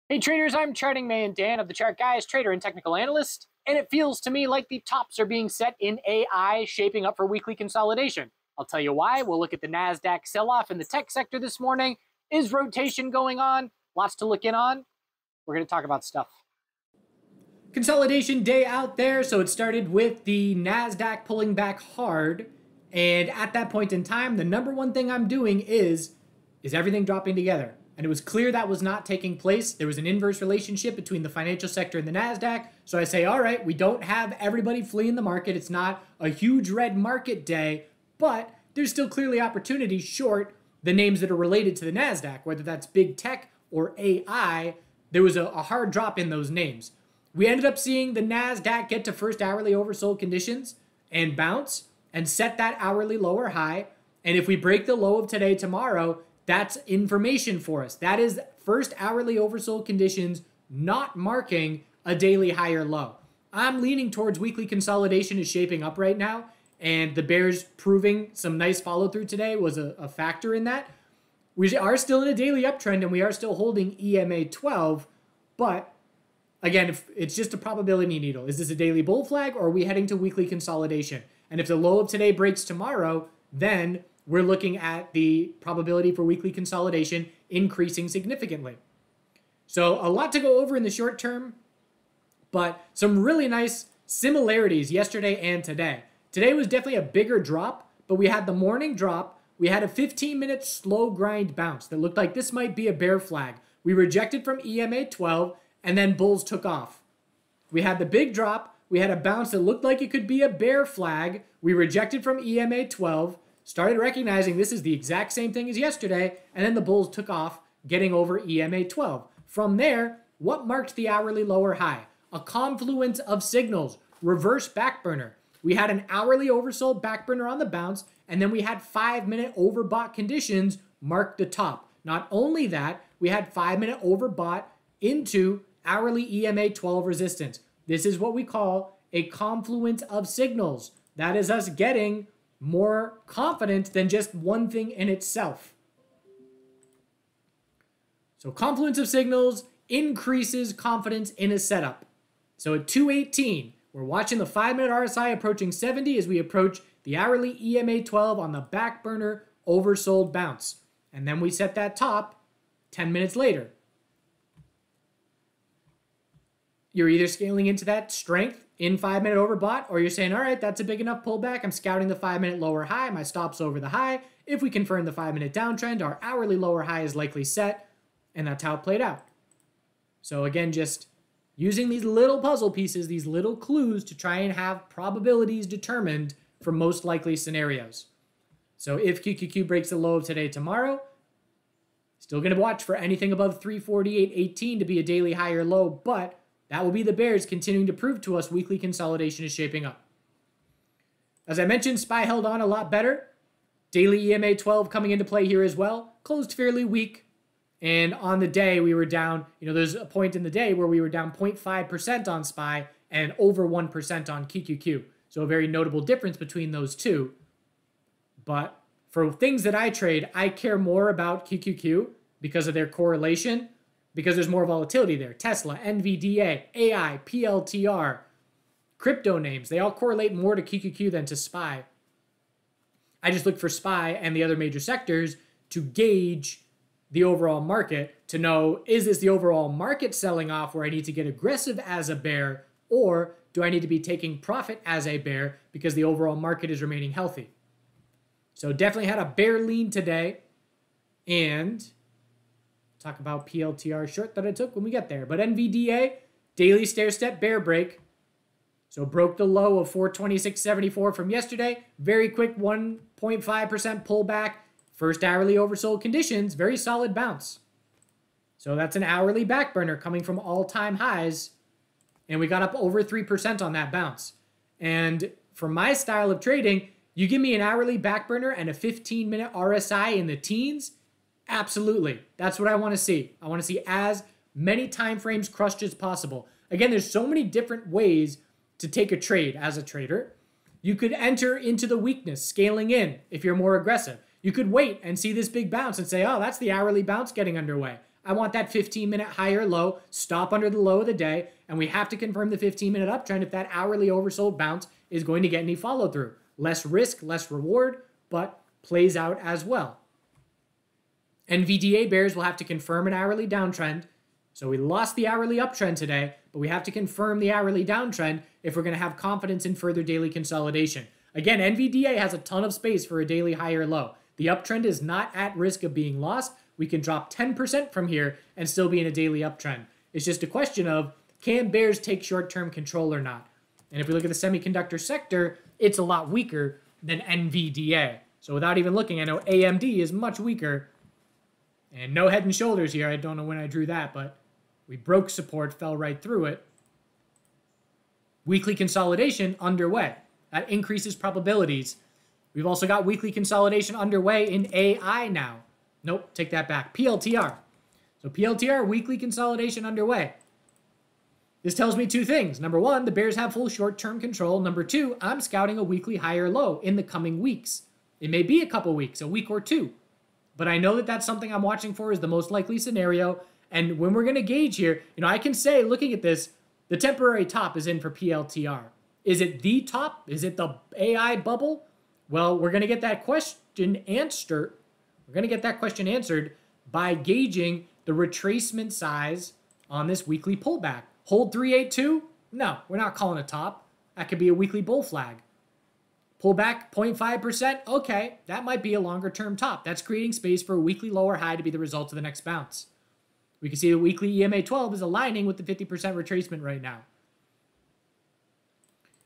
Hey traders, I'm Charting Man Dan of TheChartGuys, trader and technical analyst, and it feels to me like the tops are being set in AI, shaping up for weekly consolidation. I'll tell you why. We'll look at the NASDAQ sell-off in the tech sector this morning. Is rotation going on? Lots to look in on. We're going to talk about stuff. Consolidation day out there, so it started with the NASDAQ pulling back hard, and at that point in time, the number one thing I'm doing is everything dropping together? And it was clear that was not taking place. There was an inverse relationship between the financial sector and the NASDAQ. So I say, all right, we don't have everybody fleeing the market. It's not a huge red market day, but there's still clearly opportunity short the names that are related to the NASDAQ, whether that's big tech or AI. There was a hard drop in those names. We ended up seeing the NASDAQ get to first hourly oversold conditions and bounce and set that hourly lower high. And if we break the low of today, tomorrow, that's information for us. That is first hourly oversold conditions not marking a daily higher low. I'm leaning towards weekly consolidation is shaping up right now, and the bears proving some nice follow through today was a factor in that. We are still in a daily uptrend, and we are still holding EMA 12, but again, if it's just a probability needle. Is this a daily bull flag, or are we heading to weekly consolidation? And if the low of today breaks tomorrow, then we're looking at the probability for weekly consolidation increasing significantly. So a lot to go over in the short term, but some really nice similarities yesterday and today. Today was definitely a bigger drop, but we had the morning drop. We had a 15-minute slow grind bounce that looked like this might be a bear flag. We rejected from EMA 12, and then bulls took off. We had the big drop. We had a bounce that looked like it could be a bear flag. We rejected from EMA 12, started recognizing this is the exact same thing as yesterday, and then the bulls took off, getting over EMA 12. From there, what marked the hourly lower high? A confluence of signals, reverse back burner. We had an hourly oversold back burner on the bounce, and then we had 5-minute overbought conditions mark the top. Not only that, we had 5-minute overbought into hourly EMA 12 resistance. This is what we call a confluence of signals. That is us getting more confident than just one thing in itself. So confluence of signals increases confidence in a setup. So at 218, we're watching the 5-minute RSI approaching 70 as we approach the hourly EMA 12 on the back burner oversold bounce. And then we set that top 10 minutes later. You're either scaling into that strength in 5-minute overbought, or you're saying, all right, that's a big enough pullback. I'm scouting the 5-minute lower high. My stop's over the high. If we confirm the 5-minute downtrend, our hourly lower high is likely set, and that's how it played out. So again, just using these little puzzle pieces, these little clues to try and have probabilities determined for most likely scenarios. So if QQQ breaks the low of today, tomorrow, still going to watch for anything above 348.18 to be a daily high or low, but that will be the bears continuing to prove to us weekly consolidation is shaping up. As I mentioned, SPY held on a lot better. Daily EMA 12 coming into play here as well. Closed fairly weak. And on the day, we were down, there's a point in the day where we were down 0.5% on SPY and over 1% on QQQ. So a very notable difference between those two. But for things that I trade, I care more about QQQ because of their correlation, because there's more volatility there. Tesla, NVDA, AI, PLTR, crypto names, they all correlate more to QQQ than to SPY. I just look for SPY and the other major sectors to gauge the overall market to know, is this the overall market selling off where I need to get aggressive as a bear, or do I need to be taking profit as a bear because the overall market is remaining healthy? So definitely had a bear lean today, and talk about PLTR short that I took when we get there. But NVDA, daily stair-step bear break. So broke the low of 426.74 from yesterday. Very quick 1.5% pullback. First hourly oversold conditions. Very solid bounce. So that's an hourly back burner coming from all-time highs. And we got up over 3% on that bounce. And for my style of trading, you give me an hourly back burner and a 15-minute RSI in the teens, absolutely. That's what I want to see. I want to see as many time frames crushed as possible. Again, there's so many different ways to take a trade as a trader. You could enter into the weakness, scaling in if you're more aggressive. You could wait and see this big bounce and say, oh, that's the hourly bounce getting underway. I want that 15-minute higher low, stop under the low of the day, and we have to confirm the 15-minute uptrend if that hourly oversold bounce is going to get any follow through. Less risk, less reward, but plays out as well. NVDA bears will have to confirm an hourly downtrend. So we lost the hourly uptrend today, but we have to confirm the hourly downtrend if we're going to have confidence in further daily consolidation. Again, NVDA has a ton of space for a daily higher low. The uptrend is not at risk of being lost. We can drop 10% from here and still be in a daily uptrend. It's just a question of, can bears take short-term control or not? And if we look at the semiconductor sector, it's a lot weaker than NVDA. So without even looking, I know AMD is much weaker. And no head and shoulders here. I don't know when I drew that, but we broke support, fell right through it. Weekly consolidation underway. That increases probabilities. We've also got weekly consolidation underway in AI now. Nope, take that back. PLTR. So PLTR, weekly consolidation underway. This tells me two things. Number one, the bears have full short-term control. Number two, I'm scouting a weekly higher low in the coming weeks. It may be a couple weeks, a week or two. But I know that that's something I'm watching for as the most likely scenario. And when we're going to gauge here, I can say, looking at this, the temporary top is in for PLTR. Is it the top? Is it the AI bubble? Well, we're going to get that question answered. We're going to get that question answered by gauging the retracement size on this weekly pullback. Hold 382? No, we're not calling a top. That could be a weekly bull flag. Pullback 0.5%? Okay, that might be a longer term top. That's creating space for a weekly lower high to be the result of the next bounce. We can see the weekly EMA 12 is aligning with the 50% retracement right now.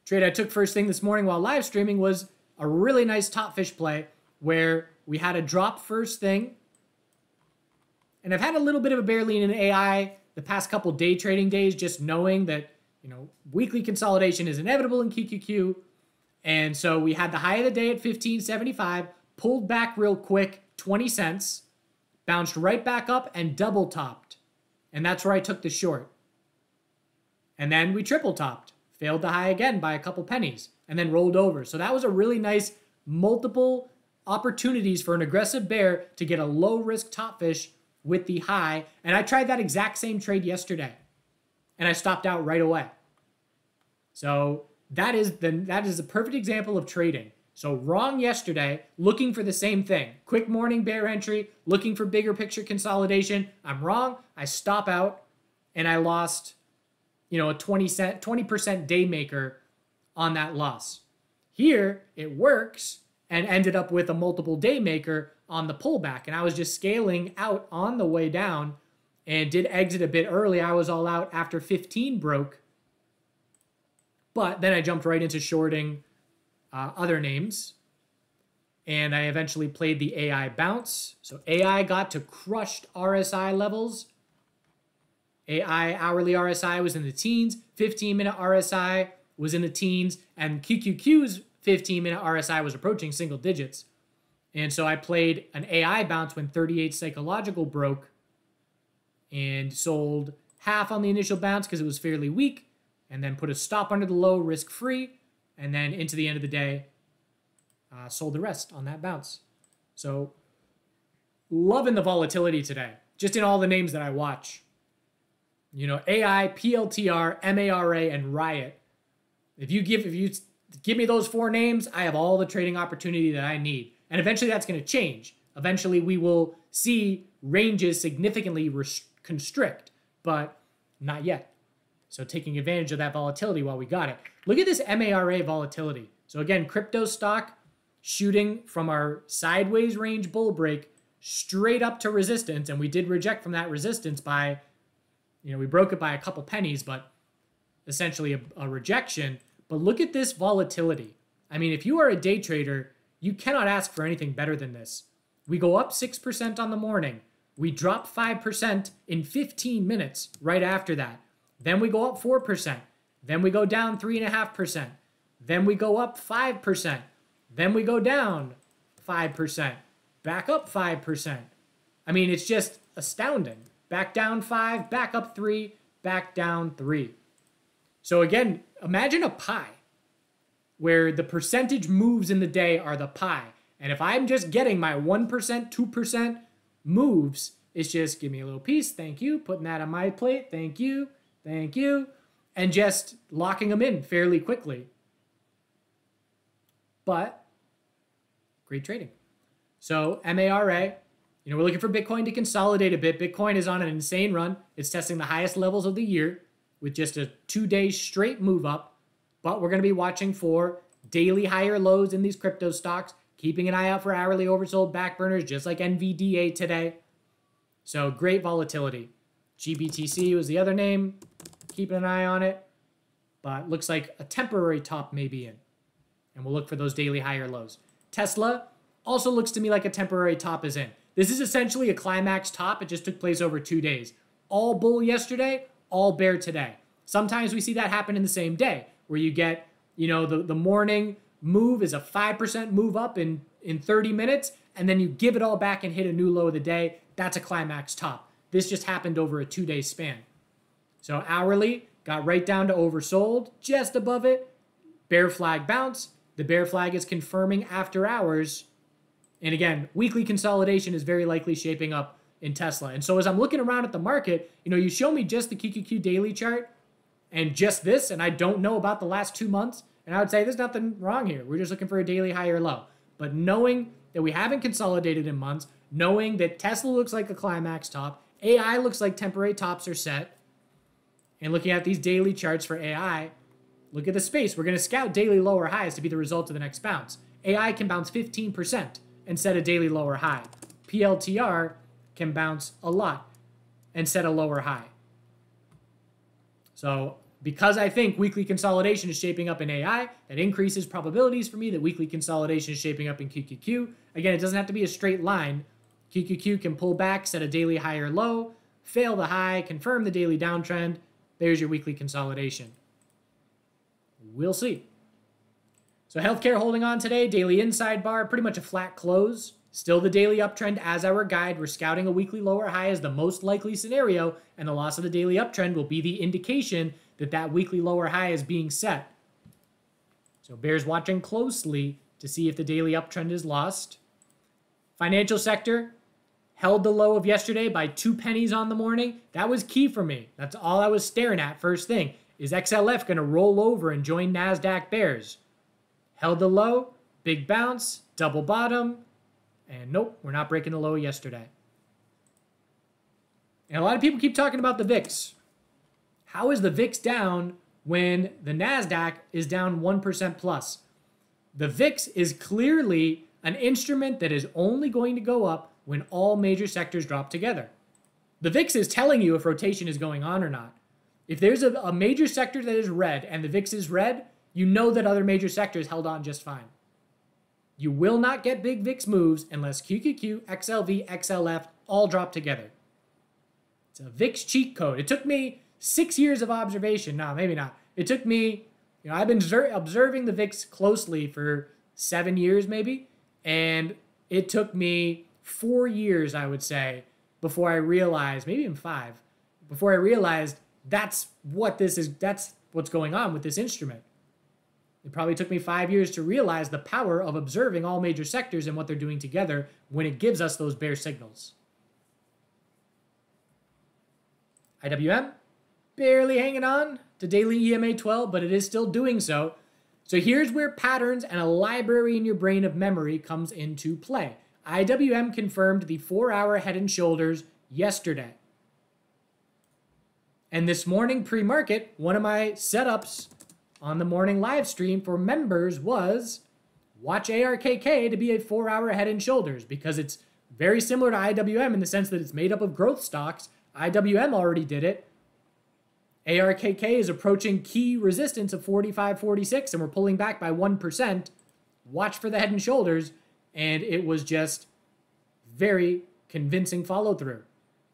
Trade I took first thing this morning while live streaming was a really nice top fish play where we had a drop first thing. And I've had a little bit of a bear lean in AI the past couple day trading days, just knowing that, weekly consolidation is inevitable in QQQ. And so we had the high of the day at 15.75, pulled back real quick, 20 cents, bounced right back up and double topped. And that's where I took the short. And then we triple topped, failed the high again by a couple pennies, and then rolled over. So that was a really nice multiple opportunities for an aggressive bear to get a low risk top fish with the high. And I tried that exact same trade yesterday and I stopped out right away. So that is a perfect example of trading. So wrong yesterday, looking for the same thing. Quick morning bear entry, looking for bigger picture consolidation. I'm wrong. I stop out and I lost, a 20% day maker on that loss. Here it works and ended up with a multiple day maker on the pullback. And I was just scaling out on the way down and did exit a bit early. I was all out after 15 broke. But then I jumped right into shorting other names. And I eventually played the AI bounce. So AI got to crushed RSI levels. AI hourly RSI was in the teens. 15-minute RSI was in the teens. And QQQ's 15-minute RSI was approaching single digits. And so I played an AI bounce when 38 psychological broke and sold half on the initial bounce because it was fairly weak, and then put a stop under the low, risk-free, and then into the end of the day, sold the rest on that bounce. So loving the volatility today, just in all the names that I watch. AI, PLTR, MARA, and Riot. If you give me those four names, I have all the trading opportunity that I need. And eventually that's going to change. Eventually we will see ranges significantly constrict, but not yet. So taking advantage of that volatility while we got it. Look at this MARA volatility. So again, crypto stock shooting from our sideways range bull break straight up to resistance. And we did reject from that resistance by, we broke it by a couple pennies, but essentially a rejection. But look at this volatility. I mean, if you are a day trader, you cannot ask for anything better than this. We go up 6% on the morning. We drop 5% in 15 minutes right after that. Then we go up 4%. Then we go down 3.5%. Then we go up 5%. Then we go down 5%. Back up 5%. I mean, it's just astounding. Back down 5, back up 3, back down 3. So again, imagine a pie where the percentage moves in the day are the pie. And if I'm just getting my 1%, 2% moves, It's just give me a little piece, thank you, putting that on my plate, thank you, and just locking them in fairly quickly. But great trading. So MARA, we're looking for Bitcoin to consolidate a bit. Bitcoin is on an insane run. It's testing the highest levels of the year with just a 2-day straight move up. But we're going to be watching for daily higher lows in these crypto stocks, keeping an eye out for hourly oversold backburners, just like NVDA today. So great volatility. GBTC was the other name. Keeping an eye on it. But looks like a temporary top may be in. And we'll look for those daily higher lows. Tesla also looks to me like a temporary top is in. This is essentially a climax top. It just took place over 2 days. All bull yesterday, all bear today. Sometimes we see that happen in the same day, where you get, the morning move is a 5% move up in 30 minutes, and then you give it all back and hit a new low of the day. That's a climax top. This just happened over a 2-day span. So hourly got right down to oversold, just above it. Bear flag bounce. The bear flag is confirming after hours. And again, weekly consolidation is very likely shaping up in Tesla. And so as I'm looking around at the market, you show me just the QQQ daily chart and just this, and I don't know about the last 2 months. And I would say there's nothing wrong here. We're just looking for a daily high or low. But knowing that we haven't consolidated in months, knowing that Tesla looks like a climax top, AI looks like temporary tops are set, and looking at these daily charts for AI, look at the space. We're going to scout daily lower highs to be the result of the next bounce. AI can bounce 15% and set a daily lower high. PLTR can bounce a lot and set a lower high. So because I think weekly consolidation is shaping up in AI, that increases probabilities for me that weekly consolidation is shaping up in QQQ. Again, it doesn't have to be a straight line. QQQ can pull back, set a daily high or low, fail the high, confirm the daily downtrend. There's your weekly consolidation. We'll see. So healthcare holding on today, daily inside bar, pretty much a flat close. Still the daily uptrend as our guide. We're scouting a weekly lower high as the most likely scenario, and the loss of the daily uptrend will be the indication that that weekly lower high is being set. So bears watching closely to see if the daily uptrend is lost. Financial sector held the low of yesterday by 2 pennies on the morning. That was key for me. That's all I was staring at first thing. Is XLF going to roll over and join NASDAQ bears? Held the low, big bounce, double bottom, and nope, we're not breaking the low yesterday. And a lot of people keep talking about the VIX. How is the VIX down when the NASDAQ is down 1% plus? The VIX is clearly an instrument that is only going to go up when all major sectors drop together. The VIX is telling you if rotation is going on or not. If there's a major sector that is red and the VIX is red, you know that other major sectors held on just fine. You will not get big VIX moves unless QQQ, XLV, XLF all drop together. It's a VIX cheat code. It took me 6 years of observation. No, maybe not. It took me, I've been observing the VIX closely for 7 years maybe, and it took me 4 years, I would say, before I realized, maybe even 5, before I realized that's what this is, that's what's going on with this instrument. It probably took me 5 years to realize the power of observing all major sectors and what they're doing together when it gives us those bear signals. IWM, barely hanging on to daily EMA 12, but it is still doing so. So here's where patterns and a library in your brain of memory comes into play. IWM confirmed the 4-hour head and shoulders yesterday. And this morning pre-market, one of my setups on the morning live stream for members was watch ARKK to be a 4-hour head and shoulders because it's very similar to IWM in the sense that it's made up of growth stocks. IWM already did it. ARKK is approaching key resistance of 45.46 and we're pulling back by 1%. Watch for the head and shoulders, and it was just very convincing follow through.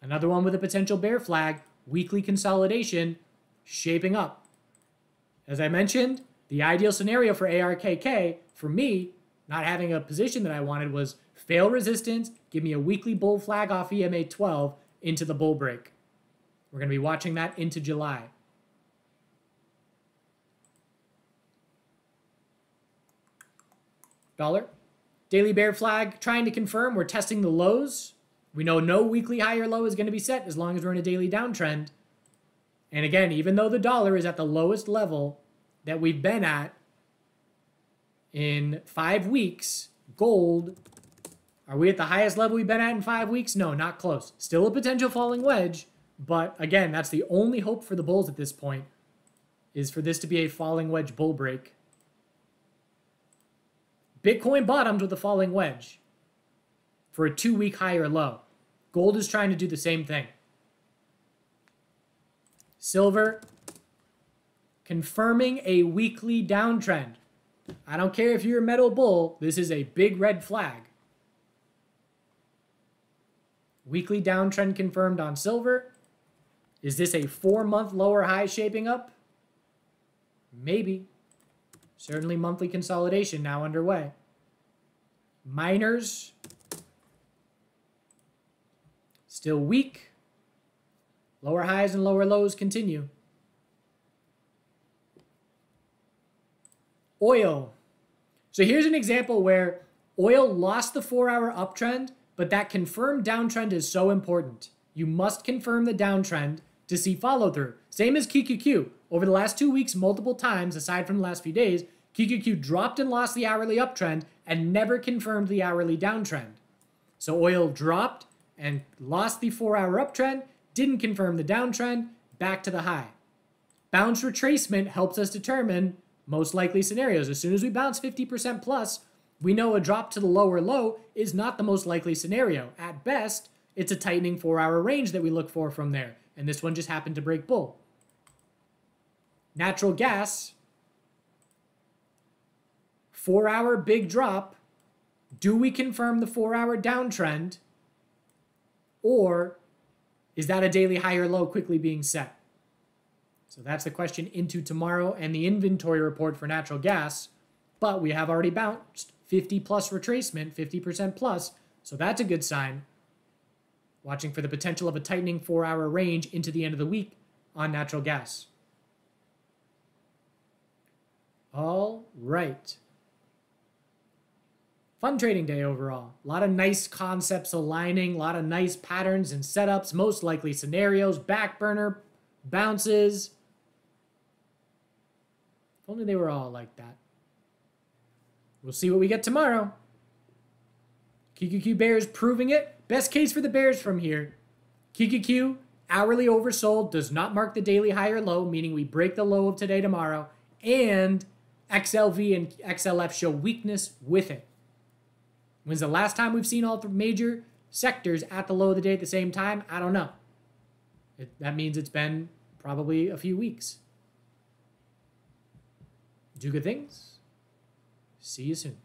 Another one with a potential bear flag, weekly consolidation shaping up. As I mentioned, the ideal scenario for ARKK, for me, not having a position that I wanted, was fail resistance, give me a weekly bull flag off EMA 12 into the bull break. We're going to be watching that into July. Dollar. Daily bear flag, trying to confirm we're testing the lows We know no weekly high or low is going to be set as long as we're in a daily downtrend. And again, even though the dollar is at the lowest level that we've been at in 5 weeks, gold, are we at the highest level we've been at in 5 weeks? No, not close. Still a potential falling wedge, but again, that's the only hope for the bulls at this point, is for this to be a falling wedge bull break. Bitcoin bottomed with a falling wedge for a 2-week high or low. Gold is trying to do the same thing. Silver, confirming a weekly downtrend. I don't care if you're a metal bull, this is a big red flag. Weekly downtrend confirmed on silver. Is this a 4-month lower high shaping up? Maybe. Certainly monthly consolidation now underway. Miners, still weak. Lower highs and lower lows continue. Oil. So here's an example where oil lost the 4-hour uptrend, but that confirmed downtrend is so important. You must confirm the downtrend to see follow through. Same as QQQ. Over the last 2 weeks, multiple times, aside from the last few days, QQQ dropped and lost the hourly uptrend and never confirmed the hourly downtrend. So oil dropped and lost the 4-hour uptrend, didn't confirm the downtrend, back to the high. Bounce retracement helps us determine most likely scenarios. As soon as we bounce 50% plus, we know a drop to the lower low is not the most likely scenario. At best, it's a tightening 4-hour range that we look for from there. And this one just happened to break bull. Natural gas, 4-hour big drop. Do we confirm the 4-hour downtrend? Or is that a daily high or low quickly being set? So that's the question into tomorrow and the inventory report for natural gas. But we have already bounced 50 plus retracement, 50% plus. So that's a good sign. Watching for the potential of a tightening 4-hour range into the end of the week on natural gas. All right. Fun trading day overall. A lot of nice concepts aligning, a lot of nice patterns and setups, most likely scenarios, back burner, bounces. If only they were all like that. We'll see what we get tomorrow. QQQ Bears proving it. Best case for the Bears from here. QQQ, hourly oversold, does not mark the daily high or low, meaning we break the low of today tomorrow, and XLV and XLF show weakness with it. When's the last time we've seen all the major sectors at the low of the day at the same time? I don't know. That means it's been probably a few weeks. Do good things. See you soon.